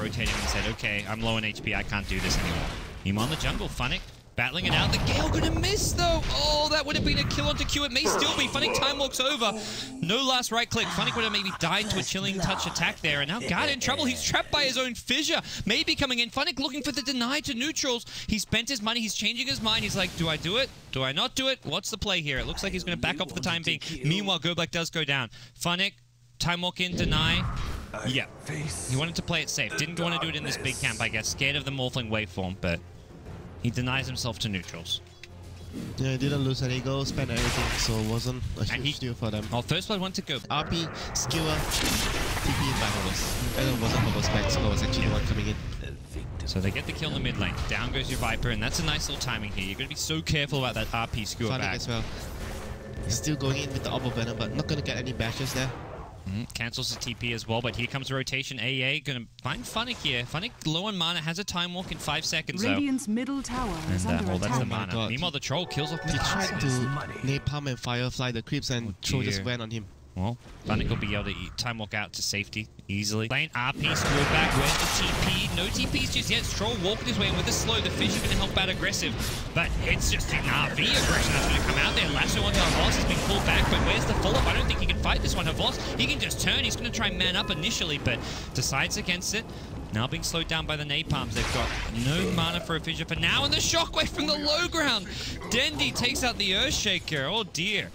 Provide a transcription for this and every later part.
rotating and said, okay, I'm low on HP, I can't do this anymore. Meanwhile in the jungle, Funnick battling it out. The Gale gonna miss though. Oh, that would have been a kill onto Q. It may still be. Funnick time walks over. No last right click. Funnick would have maybe died to a chilling touch attack there. And now Guard in trouble. He's trapped by his own fissure. Maybe coming in. Funnick looking for the deny to neutrals. He spent his money. He's changing his mind. He's like, do I do it? Do I not do it? What's the play here? It looks like he's going to back off for the time being. Meanwhile, Goblack does go down. Funnick, time walk in, deny. Yeah. He wanted to play it safe. Didn't want to do it in this big camp, I guess. Scared of the Morphling waveform, but he denies himself to neutrals. Yeah, he didn't lose any goals, spent everything, so it wasn't a huge deal for them. Oh, first blood went to go. RP, skewer, TP by Horus. And it wasn't Horus back, so it was actually the one coming in. So they get the kill in the mid lane. Down goes your Viper, and that's a nice little timing here. You're going to be so careful about that RP skewer Funnick back. as well. He's still going in with the Orb of Venom, but not going to get any bashes there. Cancels the TP as well, but here comes a rotation. AA gonna find Funnick here. Funnick low on mana, has a time walk in 5 seconds though. Radiant's middle tower is under that's the attack. mana. Meanwhile, the troll kills off. He tried to napalm and firefly the creeps, and troll just went on him. Well, Funnick will be able to time walk out to safety easily. Lane RP screwed back. Where's the TP? No TPs just yet. Troll walking his way in with the slow. The fish is going to help out aggressive, but it's just an RV aggression that's going to come out there. Lasso onto Havos has been pulled back, but where's the follow-up? I don't think he can fight this one. Havos, he can just turn. He's going to try and man up initially, but decides against it. Now being slowed down by the napalms. They've got no mana for a fissure for now, and the shockwave from the low ground. Dendi takes out the Earthshaker. Oh dear.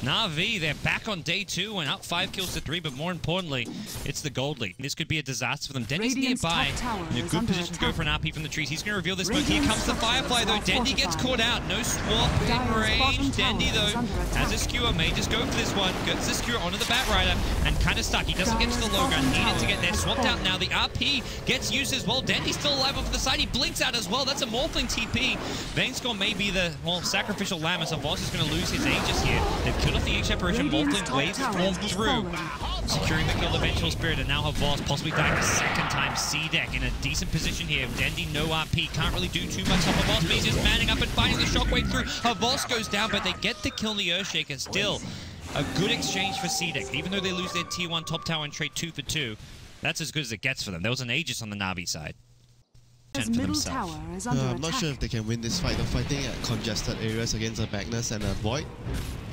Na'Vi, they're back on day 2 and up 5 kills to 3, but more importantly, it's the gold lead. This could be a disaster for them. Dendi's nearby, in a good position to go for an RP from the trees. He's going to reveal this smoke. Here comes the Firefly, though. Dendi gets caught out. No swap in range. Dendi, though, has a skewer. May just go for this one. Gets the skewer onto the Batrider and kind of stuck. He doesn't get to the low ground. Needed to get there. Swapped out now. The RP gets used as well. Dendi's still alive off the side. He blinks out as well. That's a Morphling TP. Vainscore may be the, well, sacrificial lamb, as Havos is going to lose his Aegis here. They've killed off the Aegis apparition. Morphling waves formed through, securing the kill of Vengeful Spirit, and now Havos possibly dying a second time. CDEC in a decent position here. Dendi no RP, can't really do too much on Havos, but he's just manning up and fighting the shockwave through. Havos goes down, but they get the kill in the Earthshaker. Still a good exchange for CDEC, even though they lose their tier 1 top tower and trade 2 for 2. That's as good as it gets for them. There was an Aegis on the Na'Vi side. Middle tower is under I'm not sure if they can win this fight. They're fighting at congested areas against a Magnus and a Void.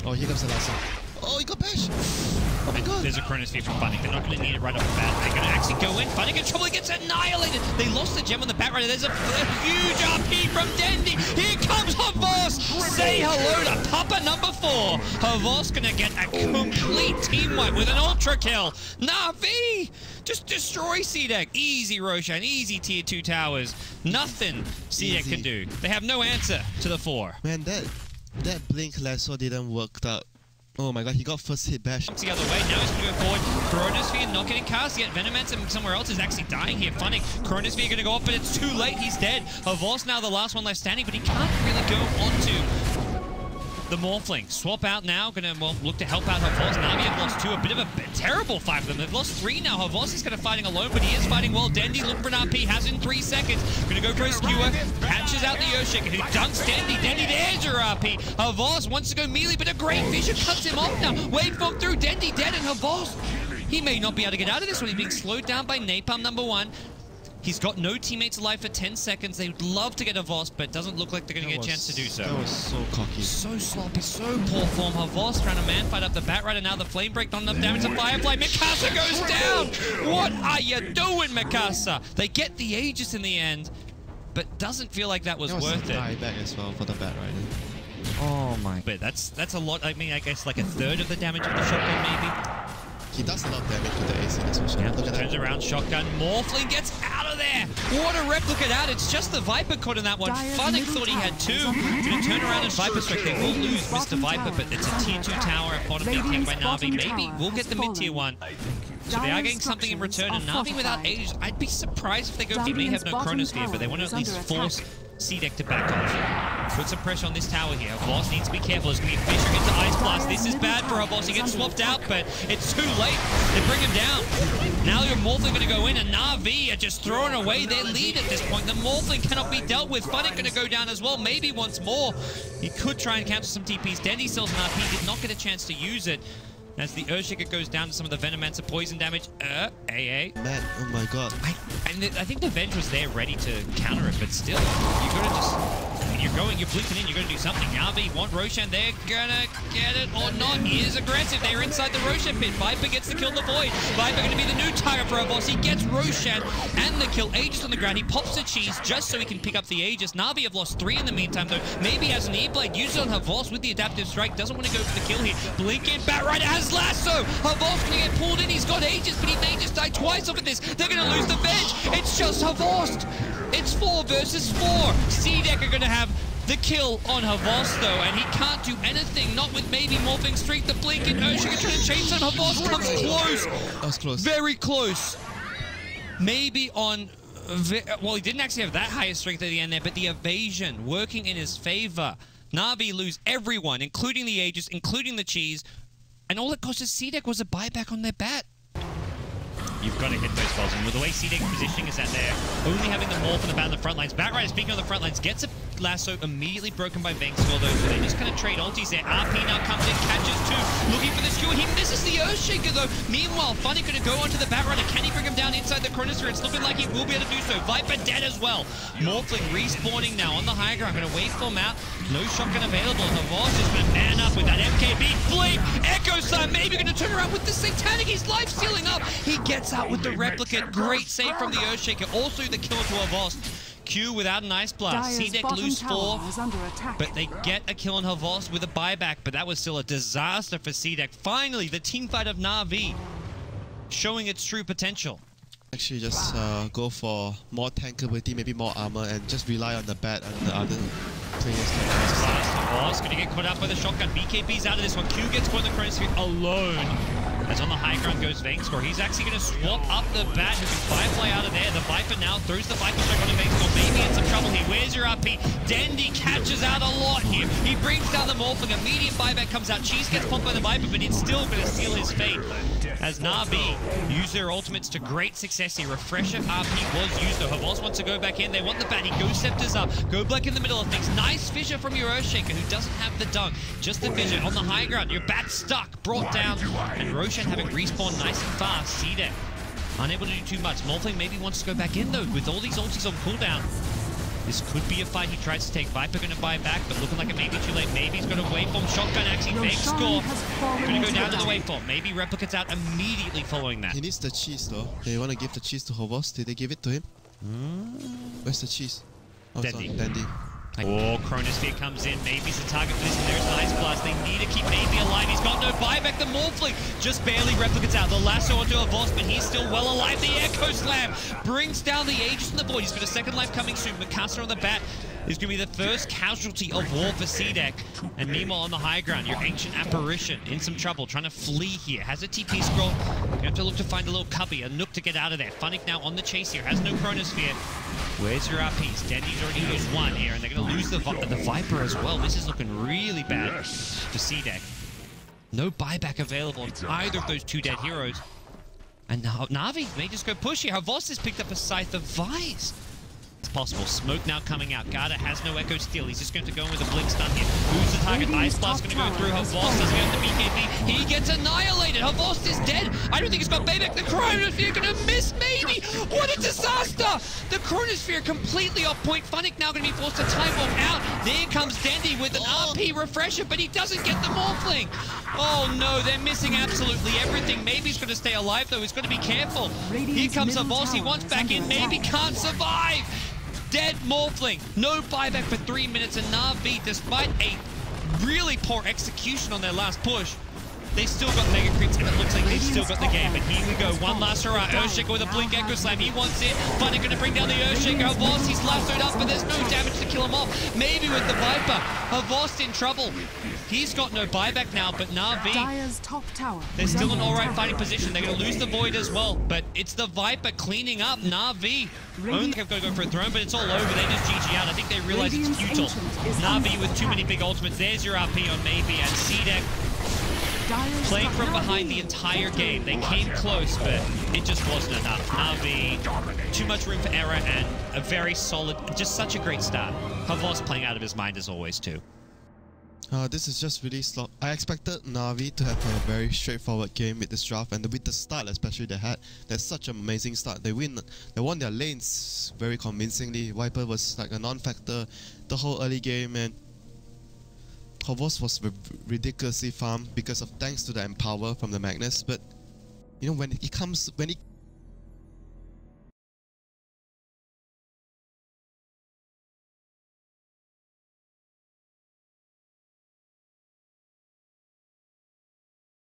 Oh, here comes the last one. Oh, he got bash! Oh my god! There's a Chronosphere from Funnick. They're not going to need it right off the bat. They're going to actually go in. Funnick in trouble. He gets annihilated. They lost the gem on the Batrider. There's a huge RP from Dendi. Here comes Havos. Say hello to Papa number 4. Havos going to get a complete team wipe with an ultra kill. Na'Vi! Just destroy CDEC. Easy Roshan. Easy tier 2 towers. Nothing CDEC can do. They have no answer to the 4. Man, that blink lasso didn't work out. Oh my god, he got first hit bash. The other way, now he's going to go forward. Chronosphere not getting cast yet. Venomancer somewhere else is actually dying here. Funnick, Chronosphere going to go off, but it's too late. He's dead. Havos now the last one left standing, but he can't really go onto the Morphling. Swap out now, going to, well, look to help out Havos. Na'Vi have lost 2, a bit of a terrible fight for them. They've lost 3 now. Havos is kind of fighting alone, but he is fighting well. Dendi looking for an RP, has in 3 seconds. Going to go for a skewer, catches out the Earthshaker, who dunks Dendi. Dendi, there's your RP. Havos wants to go melee, but a great fissure cuts him off now. Waveform through, Dendi dead, and Havos, he may not be able to get out of this one. He's being slowed down by Napalm number 1. He's got no teammates alive for 10 seconds. They would love to get a Voss, but it doesn't look like they're going to get a chance to do so. That was so cocky. So sloppy, so poor form. Havos trying to man fight up the Batrider. Now the Flame Break, not enough damage to Firefly. Mikasa goes down! What are you doing, Mikasa? They get the Aegis in the end, but doesn't feel like that was worth it. Back as well for the Batrider. Oh my. But that's a lot. I mean, I guess like a third of the damage of the shotgun, maybe. He does a lot of damage to the AC, that's for sure. Yeah, turns around, shotgun. Morphling gets out of there. What a replica that. It's just the Viper caught in that one. Funnick thought he had 2. Going to turn around and Viper Strike. They will lose Mr. Viper, but it's a tier 2 tower at bottom being taken by Na'Vi. Maybe we'll get the mid-tier 1. So they are getting something in return, and Na'Vi without Aegis, I'd be surprised if they go. He may have no Chronosphere, but they want to at least force CDEC to back off. Put some pressure on this tower here. Havos needs to be careful. It's going to be Fisher into Ice Blast. This is bad for Havos. He gets swapped out, but it's too late. They bring him down. Now your Morphling going to go in, and Na'Vi are just throwing away their lead at this point. The Morphling cannot be dealt with. Funnick going to go down as well, maybe once more. He could try and cancel some TPs. Dendi sells an RP, did not get a chance to use it. as the Earthshaker goes down to some of the Venomancer poison damage. AA. Man, oh my god. I think the Venge was there ready to counter it, but still, you gotta just... You're bleeping in, you're gonna do something. Navi want Roshan, they're gonna get it or not. He is aggressive, they're inside the Roshan pit. Viper gets to kill the Void. Viper gonna be the new target for Havos. He gets Roshan and the kill. Aegis on the ground, he pops the cheese just so he can pick up the Aegis. Navi have lost 3 in the meantime though. Maybe has an E-Blade, uses it on Havos with the adaptive strike. Doesn't want to go for the kill here. Blink in, Batrider has lasso. Havos gonna get pulled in, he's got Aegis, but he may just die twice off of this. They're gonna lose the Venge. It's just Havos. It's 4 versus 4. CDEC are gonna have the kill on Havos though, and he can't do anything, not with maybe Morphing Streak, the blink, and Earthshaker trying to chase on Havos comes close. That was close. Very close. Maybe on, well, he didn't actually have that highest strength at the end there, but the evasion working in his favor. Na'Vi lose everyone, including the Aegis, including the cheese, and all it cost us CDEC was a buyback on their bat. You've got to hit those balls, and with the way CDEC's positioning is that they're only having the morph on the bat on the front lines. Batrider speaking on the front lines, gets a lasso immediately broken by Vincere though, so they just kind of trade ultis there. RP now comes in, catches 2, looking for the skewer. He misses the Earthshaker though. Meanwhile, Funny going to go onto the Batrider. Can he bring him down inside the Chronosphere? It's looking like he will be able to do so. Viper dead as well. Morphling respawning now on the high ground. Going to waveform out. No shotgun available. Havos is going to man up with that MKB. Bleep! Echo Slam maybe going to turn around with the Satanic. He's life stealing up. He gets out with the replicate. Great save from the Earthshaker. Also the kill to Havos. Q without an Ice Blast. CDEC lose 4, but they get a kill on Havos with a buyback, but that was still a disaster for CDEC. Finally, the teamfight of Na'Vi showing its true potential. Actually, just go for more tankability, maybe more armor, and just rely on the bat and the other players. Havos going to get caught out by the shotgun. BKB's out of this one. Q gets caught in the Chronosphere alone. As on the high ground goes Vincere. He's actually going to swap up the bat who can Firefly out of there. The Viper now throws the Viper strike on Vincere. Maybe in some trouble here. Where's your RP? Dendy catches out a lot here. He brings down the Morphling. Immediate buyback comes out. Cheese gets pumped by the Viper, but it's still going to seal his fate. As Na'Vi use their ultimates to great success here. Refresher RP was used though. Havos wants to go back in. They want the bat. He goes Scepters up. Go Black in the middle of things. Nice fissure from your Earthshaker who doesn't have the dunk. Just the fissure on the high ground. Your bat stuck. Brought down. And Roshan having respawned nice and fast. CDEC unable to do too much. Morphling maybe wants to go back in though with all these ultis on cooldown. This could be a fight he tries to take. Viper going to buy back, but looking like it may be too late. Maybe he's got a waveform. Shotgun actually fake score. Going to go down to the waveform. Maybe Replicate's out immediately following that. He needs the cheese though. They want to give the cheese to Havos. Did they give it to him? Where's the cheese? Oh, Dendy. Dendy. Oh, Chronosphere comes in. Maybe's the target for this, and there's an Ice Blast. They need to keep Maybe alive. He's got no buyback. The Morphling just barely Replicates out. The lasso onto Havos, but he's still well alive. The Echo Slam brings down the Aegis in the Void. He's got a second life coming soon. Mikasa on the bat is going to be the first casualty of war for CDEC. And meanwhile, on the high ground, your Ancient Apparition in some trouble, trying to flee here. Has a TP scroll. You have to look to find a little cubby, a nook to get out of there. Funnick now on the chase here. Has no Chronosphere. Where's your RPs? Dendy's already used 1 here, and they're going to lose the Viper as well. This is looking really bad for CDEC. No buyback available on either of those 2 dead heroes. And now Na'Vi may just go push here. Havos has picked up a Scythe of Vice. It's possible. Smoke now coming out. Garda has no Echo Steel. He's just going to go in with a Blink Stun here. Who's the target? Ice Blast going to go through. Havos doesn't get the BKB. He gets annihilated. Havos is dead. I don't think he's got Bayback. The Chronosphere going to miss maybe. What a disaster. The Chronosphere completely off point. Funnick now going to be forced to time walk out. There comes Dendy with an RP refresher, but he doesn't get the Morphling. Oh no, they're missing absolutely everything. Maybe he's going to stay alive though. He's got to be careful. Here comes Havos. He wants back in. Maybe can't survive. Dead Morphling. No buyback for 3 minutes, and Na'Vi, despite a really poor execution on their last push, they still got Mega Creeps, and it looks like they've still got the game. But here we go. One last hurrah. Earthshaker with a Blink Echo Slam. He wants it. Funny going to bring down the Earthshaker. Havos, he's lassoed up, but there's no damage to kill him off. Maybe with the Viper. Havos in trouble. He's got no buyback now, but Na'Vi, they're still in alright fighting position. They're going to lose the Void as well, but it's the Viper cleaning up. Na'Vi only have got to go for a throne, but it's all over. They just GG out. I think they realize it's futile. Na'Vi with too many big ultimates. There's your RP on Maybe, and CDEC playing from behind the entire game. They came close, but it just wasn't enough. Na'Vi, too much room for error, and a very solid, just such a great start. Havos playing out of his mind as always too. This is just really slow. I expected Na'Vi to have a very straightforward game with this draft, and with the start especially they had. That's such an amazing start. They won their lanes very convincingly. Viper was like a non-factor the whole early game, and Hovos was ridiculously farmed because of thanks to the Empower from the Magnus. But you know, when it